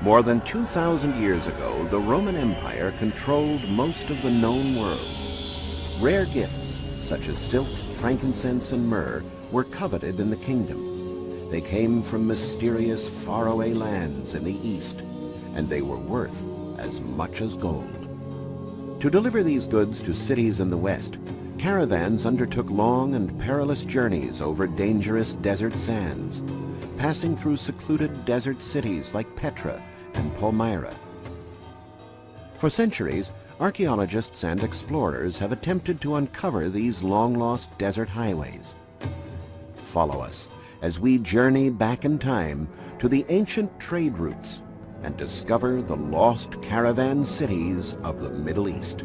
More than 2,000 years ago, the Roman Empire controlled most of the known world. Rare gifts, such as silk, frankincense, and myrrh, were coveted in the kingdom. They came from mysterious faraway lands in the east, and they were worth as much as gold. To deliver these goods to cities in the west, caravans undertook long and perilous journeys over dangerous desert sands, passing through secluded desert cities like Petra and Palmyra. For centuries, archaeologists and explorers have attempted to uncover these long-lost desert highways. Follow us as we journey back in time to the ancient trade routes and discover the lost caravan cities of the Middle East.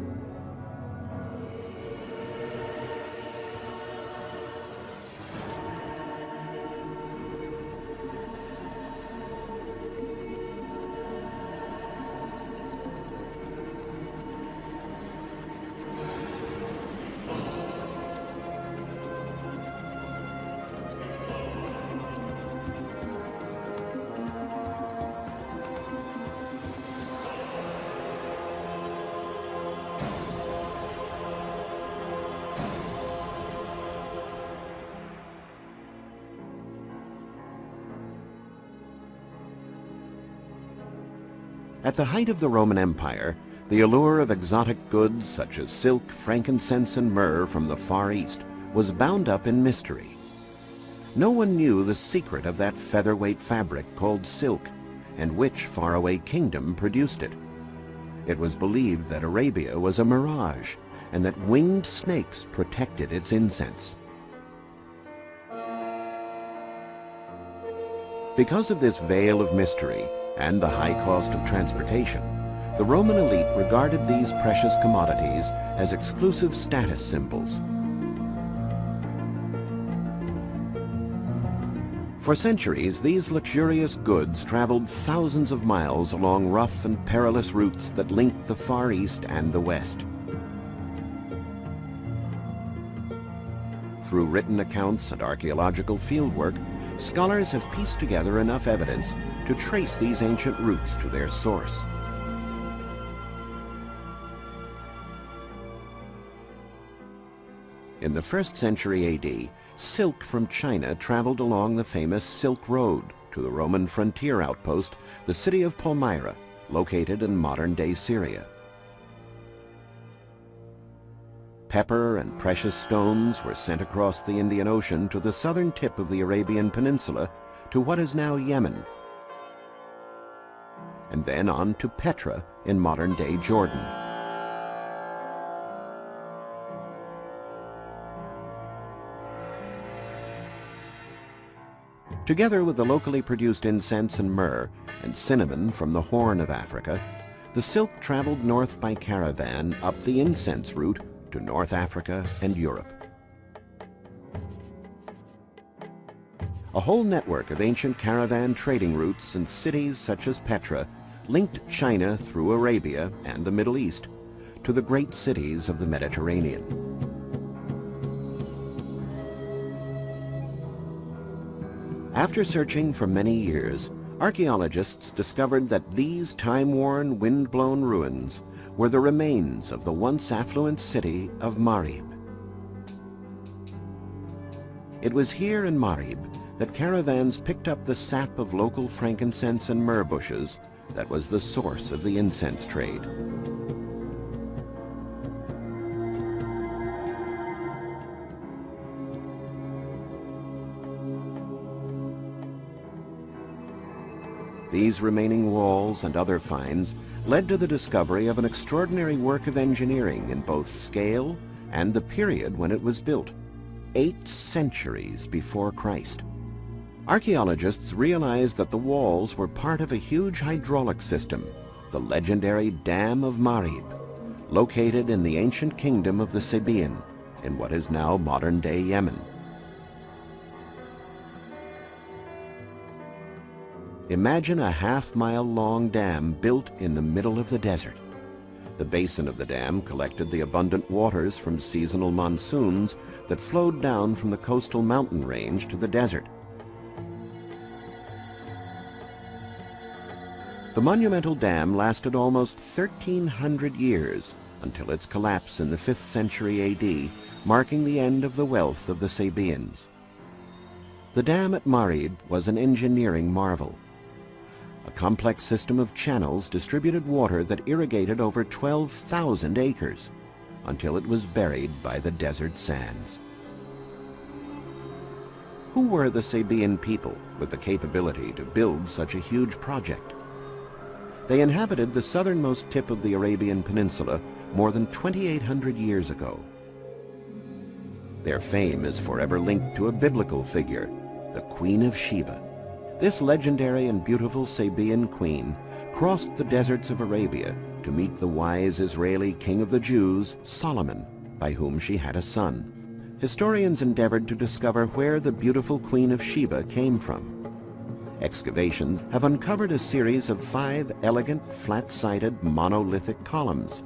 At the height of the Roman Empire, the allure of exotic goods such as silk, frankincense, and myrrh from the Far East was bound up in mystery. No one knew the secret of that featherweight fabric called silk, and which faraway kingdom produced it. It was believed that Arabia was a mirage, and that winged snakes protected its incense. Because of this veil of mystery, and the high cost of transportation, the Roman elite regarded these precious commodities as exclusive status symbols. For centuries, these luxurious goods traveled thousands of miles along rough and perilous routes that linked the Far East and the West. Through written accounts and archaeological fieldwork, scholars have pieced together enough evidence to trace these ancient routes to their source. In the 1st century AD, silk from China traveled along the famous Silk Road to the Roman frontier outpost, the city of Palmyra, located in modern-day Syria. Pepper and precious stones were sent across the Indian Ocean to the southern tip of the Arabian Peninsula to what is now Yemen, and then on to Petra in modern-day Jordan. Together with the locally produced incense and myrrh and cinnamon from the Horn of Africa, the silk traveled north by caravan up the incense route to North Africa and Europe. A whole network of ancient caravan trading routes and cities such as Petra linked China through Arabia and the Middle East to the great cities of the Mediterranean. After searching for many years, archaeologists discovered that these time-worn, wind-blown ruins were the remains of the once affluent city of Marib. It was here in Marib that caravans picked up the sap of local frankincense and myrrh bushes that was the source of the incense trade. These remaining walls and other finds led to the discovery of an extraordinary work of engineering in both scale and the period when it was built, 8 centuries before Christ. Archaeologists realized that the walls were part of a huge hydraulic system, the legendary Dam of Marib, located in the ancient kingdom of the Sabaean, in what is now modern-day Yemen. Imagine a half-mile-long dam built in the middle of the desert. The basin of the dam collected the abundant waters from seasonal monsoons that flowed down from the coastal mountain range to the desert. The monumental dam lasted almost 1,300 years until its collapse in the 5th century AD, marking the end of the wealth of the Sabaeans. The dam at Marib was an engineering marvel. A complex system of channels distributed water that irrigated over 12,000 acres until it was buried by the desert sands. Who were the Sabaean people with the capability to build such a huge project? They inhabited the southernmost tip of the Arabian Peninsula more than 2,800 years ago. Their fame is forever linked to a biblical figure, the Queen of Sheba. This legendary and beautiful Sabaean queen crossed the deserts of Arabia to meet the wise Israeli king of the Jews, Solomon, by whom she had a son. Historians endeavored to discover where the beautiful Queen of Sheba came from. Excavations have uncovered a series of 5 elegant, flat-sided, monolithic columns,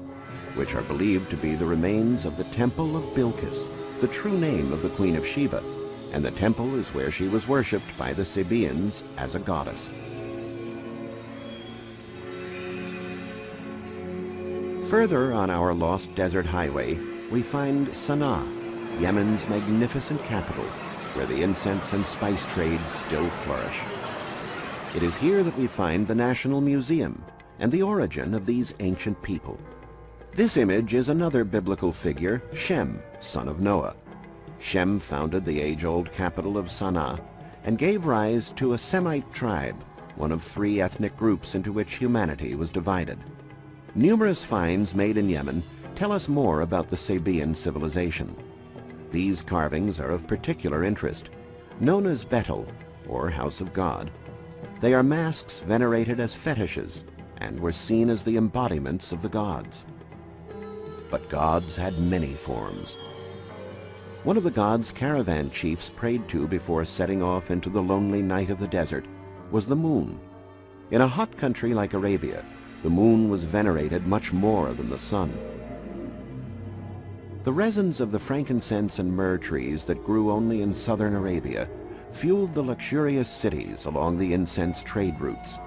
which are believed to be the remains of the Temple of Bilqis, the true name of the Queen of Sheba, and the temple is where she was worshipped by the Sabaeans as a goddess. Further on our lost desert highway, we find Sana'a, Yemen's magnificent capital, where the incense and spice trades still flourish. It is here that we find the National Museum and the origin of these ancient people. This image is another biblical figure, Shem, son of Noah. Shem founded the age-old capital of Sana'a and gave rise to a Semite tribe, one of 3 ethnic groups into which humanity was divided. Numerous finds made in Yemen tell us more about the Sabaean civilization. These carvings are of particular interest. Known as Betel, or House of God, they are masks venerated as fetishes and were seen as the embodiments of the gods. But gods had many forms. One of the gods caravan chiefs prayed to before setting off into the lonely night of the desert was the moon. In a hot country like Arabia, the moon was venerated much more than the sun. The resins of the frankincense and myrrh trees that grew only in southern Arabia fueled the luxurious cities along the incense trade routes.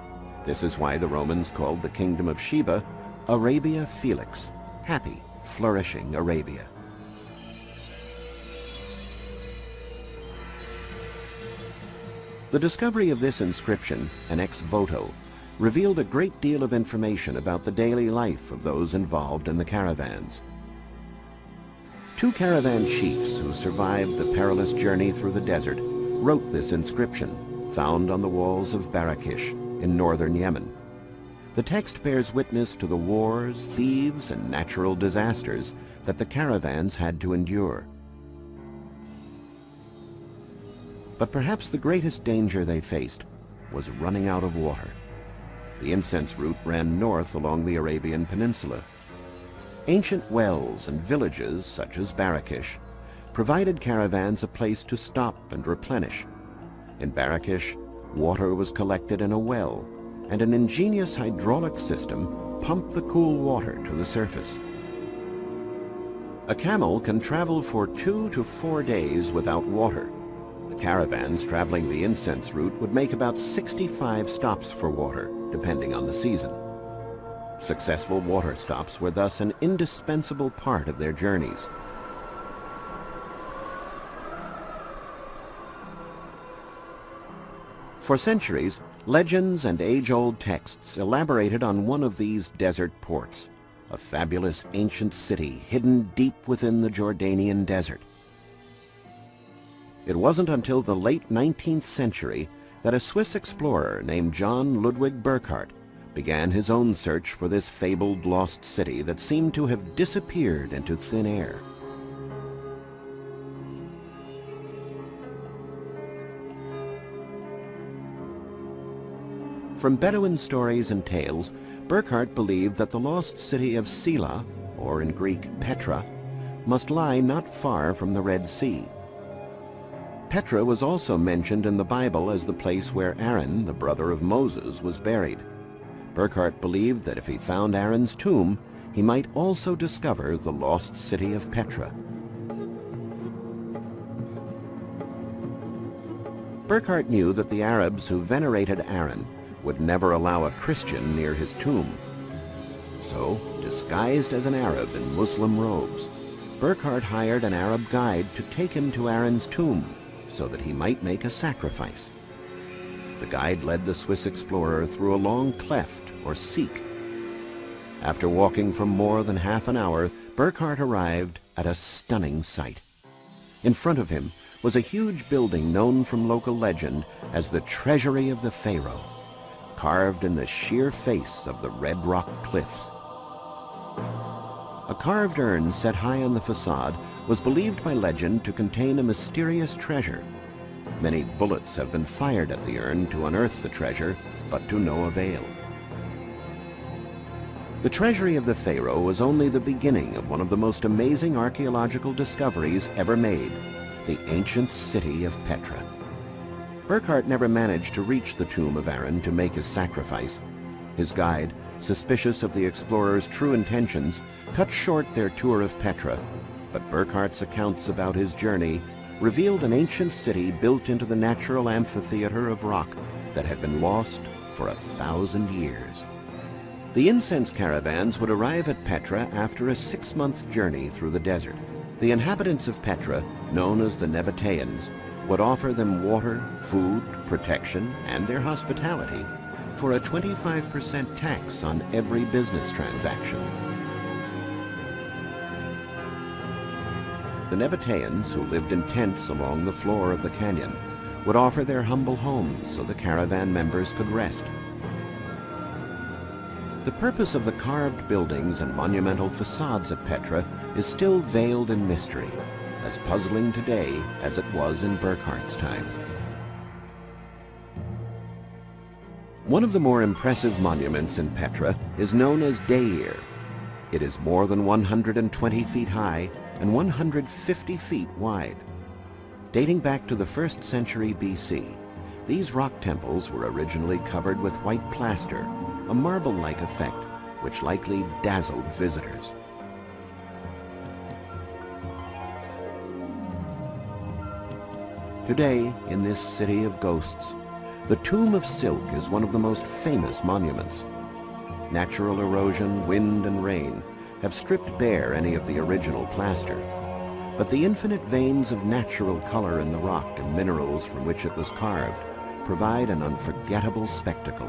This is why the Romans called the kingdom of Sheba Arabia Felix, happy, flourishing Arabia. The discovery of this inscription, an ex voto, revealed a great deal of information about the daily life of those involved in the caravans. 2 caravan chiefs who survived the perilous journey through the desert wrote this inscription, found on the walls of Barakish in northern Yemen. The text bears witness to the wars, thieves, and natural disasters that the caravans had to endure. But perhaps the greatest danger they faced was running out of water. The incense route ran north along the Arabian Peninsula. Ancient wells and villages, such as Barakish, provided caravans a place to stop and replenish. In Barakish, water was collected in a well, and an ingenious hydraulic system pumped the cool water to the surface. A camel can travel for 2 to 4 days without water. The caravans traveling the incense route would make about 65 stops for water, depending on the season. Successful water stops were thus an indispensable part of their journeys. For centuries, legends and age-old texts elaborated on one of these desert ports, a fabulous ancient city hidden deep within the Jordanian desert. It wasn't until the late 19th century that a Swiss explorer named John Ludwig Burckhardt began his own search for this fabled lost city that seemed to have disappeared into thin air. From Bedouin stories and tales, Burckhardt believed that the lost city of Sela, or in Greek Petra, must lie not far from the Red Sea. Petra was also mentioned in the Bible as the place where Aaron, the brother of Moses, was buried. Burckhardt believed that if he found Aaron's tomb, he might also discover the lost city of Petra. Burckhardt knew that the Arabs who venerated Aaron would never allow a Christian near his tomb. So, disguised as an Arab in Muslim robes, Burckhardt hired an Arab guide to take him to Aaron's tomb so that he might make a sacrifice. The guide led the Swiss explorer through a long cleft or seek. After walking for more than half an hour, Burckhardt arrived at a stunning sight. In front of him was a huge building known from local legend as the Treasury of the Pharaoh, carved in the sheer face of the red rock cliffs. A carved urn set high on the facade was believed by legend to contain a mysterious treasure. Many bullets have been fired at the urn to unearth the treasure, but to no avail. The Treasury of the Pharaoh was only the beginning of one of the most amazing archaeological discoveries ever made, the ancient city of Petra. Burckhardt never managed to reach the tomb of Aaron to make his sacrifice. His guide, suspicious of the explorer's true intentions, cut short their tour of Petra, but Burckhardt's accounts about his journey revealed an ancient city built into the natural amphitheater of rock that had been lost for 1,000 years. The incense caravans would arrive at Petra after a 6-month journey through the desert. The inhabitants of Petra, known as the Nabateans, would offer them water, food, protection, and their hospitality for a 25% tax on every business transaction. The Nabateans, who lived in tents along the floor of the canyon, would offer their humble homes so the caravan members could rest. The purpose of the carved buildings and monumental facades at Petra is still veiled in mystery, as puzzling today as it was in Burckhardt's time. One of the more impressive monuments in Petra is known as Deir. It is more than 120 feet high and 150 feet wide. Dating back to the 1st century BC, these rock temples were originally covered with white plaster, a marble-like effect which likely dazzled visitors. Today, in this city of ghosts, the Tomb of Silk is one of the most famous monuments. Natural erosion, wind, and rain have stripped bare any of the original plaster, but the infinite veins of natural color in the rock and minerals from which it was carved provide an unforgettable spectacle.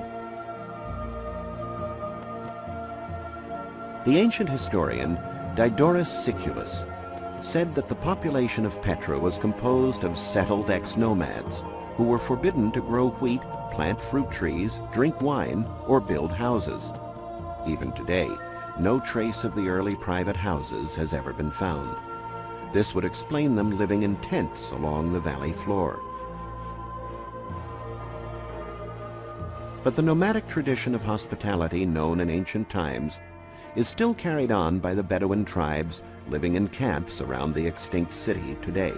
The ancient historian Diodorus Siculus said that the population of Petra was composed of settled ex-nomads who were forbidden to grow wheat, plant fruit trees, drink wine, or build houses. Even today, no trace of the early private houses has ever been found. This would explain them living in tents along the valley floor. But the nomadic tradition of hospitality known in ancient times is still carried on by the Bedouin tribes living in camps around the extinct city today.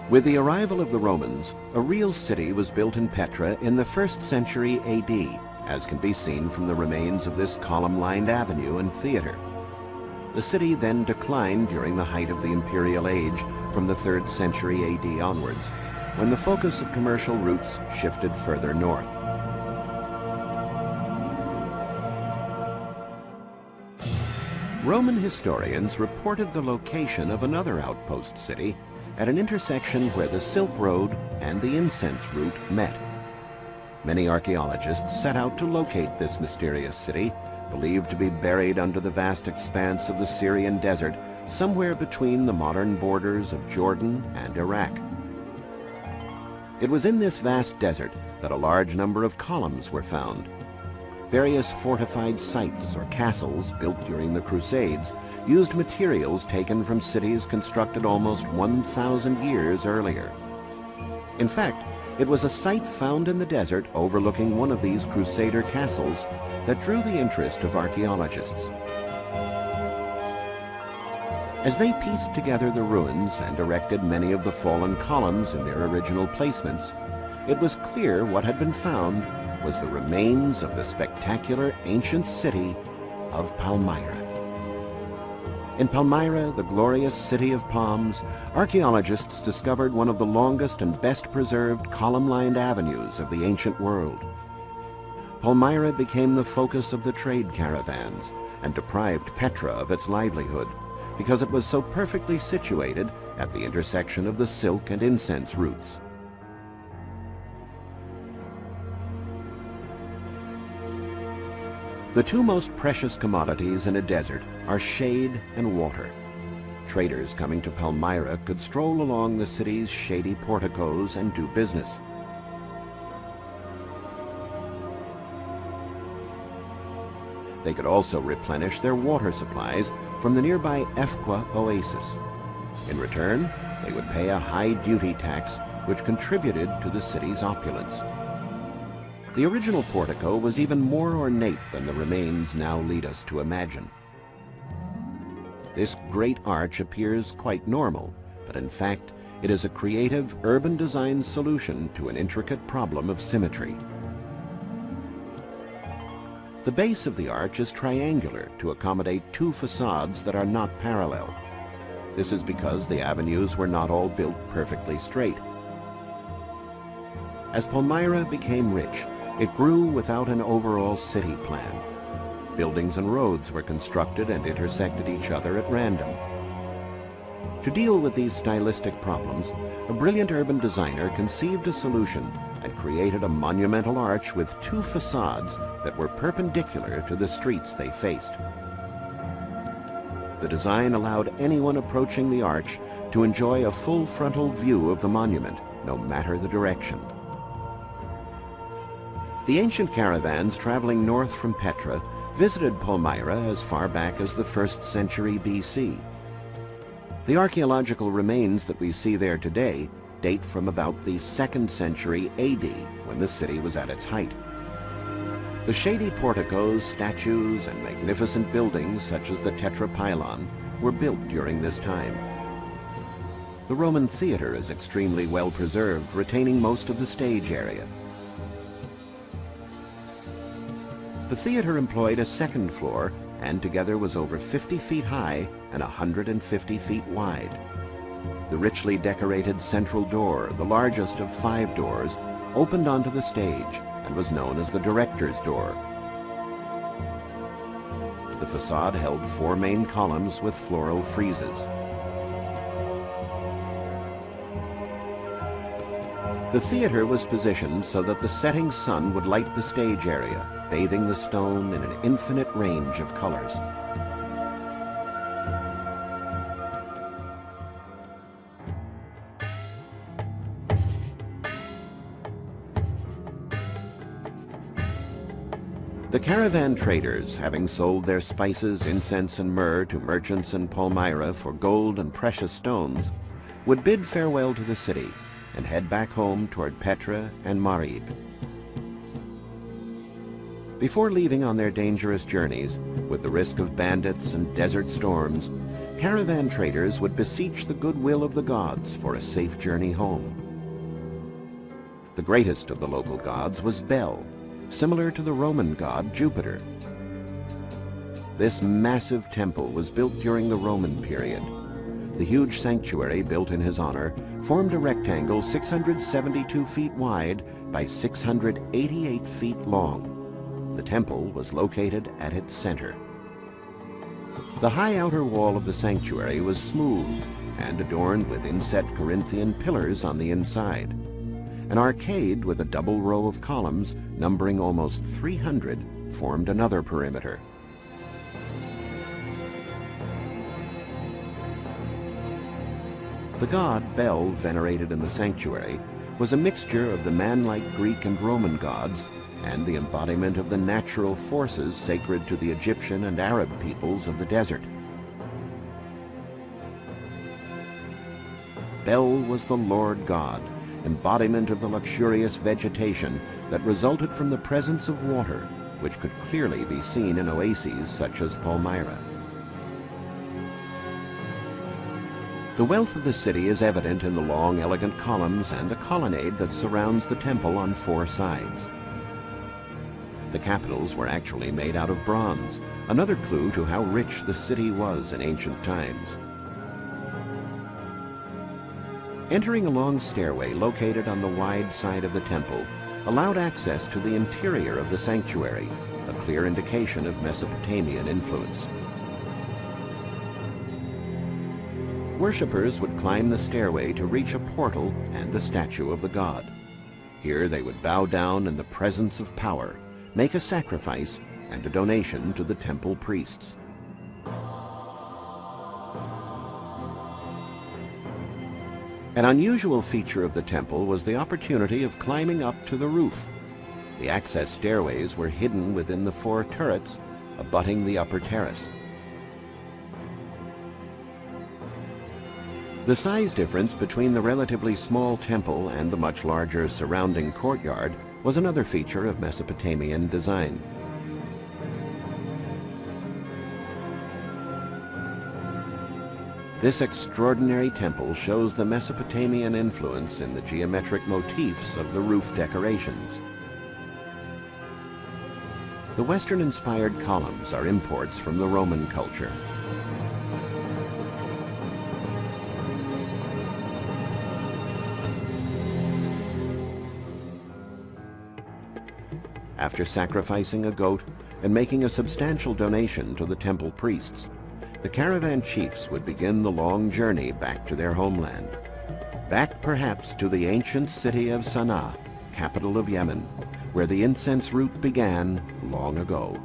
With the arrival of the Romans, a real city was built in Petra in the 1st century AD, as can be seen from the remains of this column-lined avenue and theater. The city then declined during the height of the imperial age from the 3rd century AD onwards, when the focus of commercial routes shifted further north. Roman historians reported the location of another outpost city at an intersection where the Silk Road and the incense route met. Many archaeologists set out to locate this mysterious city, believed to be buried under the vast expanse of the Syrian desert, somewhere between the modern borders of Jordan and Iraq. It was in this vast desert that a large number of columns were found. Various fortified sites or castles built during the Crusades used materials taken from cities constructed almost 1,000 years earlier. In fact, it was a site found in the desert overlooking one of these Crusader castles that drew the interest of archaeologists. As they pieced together the ruins and erected many of the fallen columns in their original placements, it was clear what had been found was the remains of the spectacular ancient city of Palmyra. In Palmyra, the glorious city of palms, archaeologists discovered one of the longest and best preserved column-lined avenues of the ancient world. Palmyra became the focus of the trade caravans and deprived Petra of its livelihood because it was so perfectly situated at the intersection of the silk and incense routes. The two most precious commodities in a desert are shade and water. Traders coming to Palmyra could stroll along the city's shady porticos and do business. They could also replenish their water supplies from the nearby Efqua oasis. In return, they would pay a high duty tax which contributed to the city's opulence. The original portico was even more ornate than the remains now lead us to imagine. This great arch appears quite normal, but in fact, it is a creative urban design solution to an intricate problem of symmetry. The base of the arch is triangular to accommodate two facades that are not parallel. This is because the avenues were not all built perfectly straight. As Palmyra became rich, it grew without an overall city plan. Buildings and roads were constructed and intersected each other at random. To deal with these stylistic problems, a brilliant urban designer conceived a solution and created a monumental arch with two facades that were perpendicular to the streets they faced. The design allowed anyone approaching the arch to enjoy a full frontal view of the monument, no matter the direction. The ancient caravans traveling north from Petra visited Palmyra as far back as the 1st century BC. The archaeological remains that we see there today date from about the 2nd century AD, when the city was at its height. The shady porticos, statues, and magnificent buildings such as the Tetrapylon were built during this time. The Roman theater is extremely well preserved, retaining most of the stage area. The theater employed a 2nd floor and together was over 50 feet high and 150 feet wide. The richly decorated central door, the largest of 5 doors, opened onto the stage and was known as the director's door. The facade held 4 main columns with floral friezes. The theater was positioned so that the setting sun would light the stage area, bathing the stone in an infinite range of colors. The caravan traders, having sold their spices, incense, and myrrh to merchants in Palmyra for gold and precious stones, would bid farewell to the city and head back home toward Petra and Marib. Before leaving on their dangerous journeys, with the risk of bandits and desert storms, caravan traders would beseech the goodwill of the gods for a safe journey home. The greatest of the local gods was Bel, similar to the Roman god Jupiter. This massive temple was built during the Roman period. The huge sanctuary built in his honor formed a rectangle 672 feet wide by 688 feet long. The temple was located at its center. The high outer wall of the sanctuary was smooth and adorned with inset Corinthian pillars on the inside. An arcade with a double row of columns, numbering almost 300, formed another perimeter. The god Bel, venerated in the sanctuary, was a mixture of the man-like Greek and Roman gods and the embodiment of the natural forces sacred to the Egyptian and Arab peoples of the desert. Bel was the Lord God, embodiment of the luxurious vegetation that resulted from the presence of water, which could clearly be seen in oases such as Palmyra. The wealth of the city is evident in the long, elegant columns and the colonnade that surrounds the temple on 4 sides. The capitals were actually made out of bronze, another clue to how rich the city was in ancient times. Entering a long stairway located on the wide side of the temple allowed access to the interior of the sanctuary, a clear indication of Mesopotamian influence. Worshippers would climb the stairway to reach a portal and the statue of the god. Here they would bow down in the presence of power, make a sacrifice, and a donation to the temple priests. An unusual feature of the temple was the opportunity of climbing up to the roof. The access stairways were hidden within the 4 turrets abutting the upper terrace. The size difference between the relatively small temple and the much larger surrounding courtyard was another feature of Mesopotamian design. This extraordinary temple shows the Mesopotamian influence in the geometric motifs of the roof decorations. The Western-inspired columns are imports from the Roman culture. After sacrificing a goat and making a substantial donation to the temple priests, the caravan chiefs would begin the long journey back to their homeland. Back perhaps to the ancient city of Sana'a, capital of Yemen, where the incense route began long ago.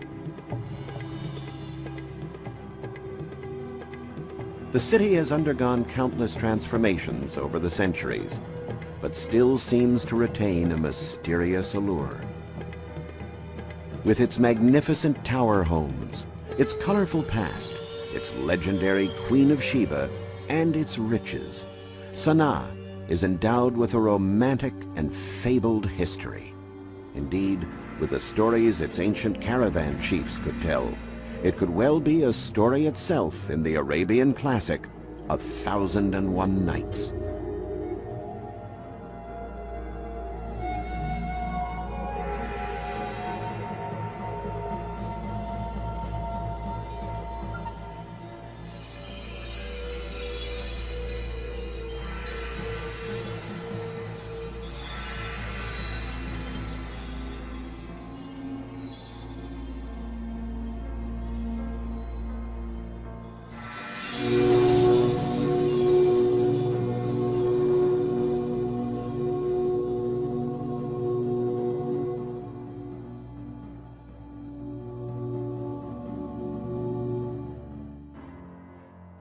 The city has undergone countless transformations over the centuries, but still seems to retain a mysterious allure. With its magnificent tower homes, its colorful past, its legendary Queen of Sheba, and its riches, Sana'a is endowed with a romantic and fabled history. Indeed, with the stories its ancient caravan chiefs could tell, it could well be a story itself in the Arabian classic, 1001 Nights.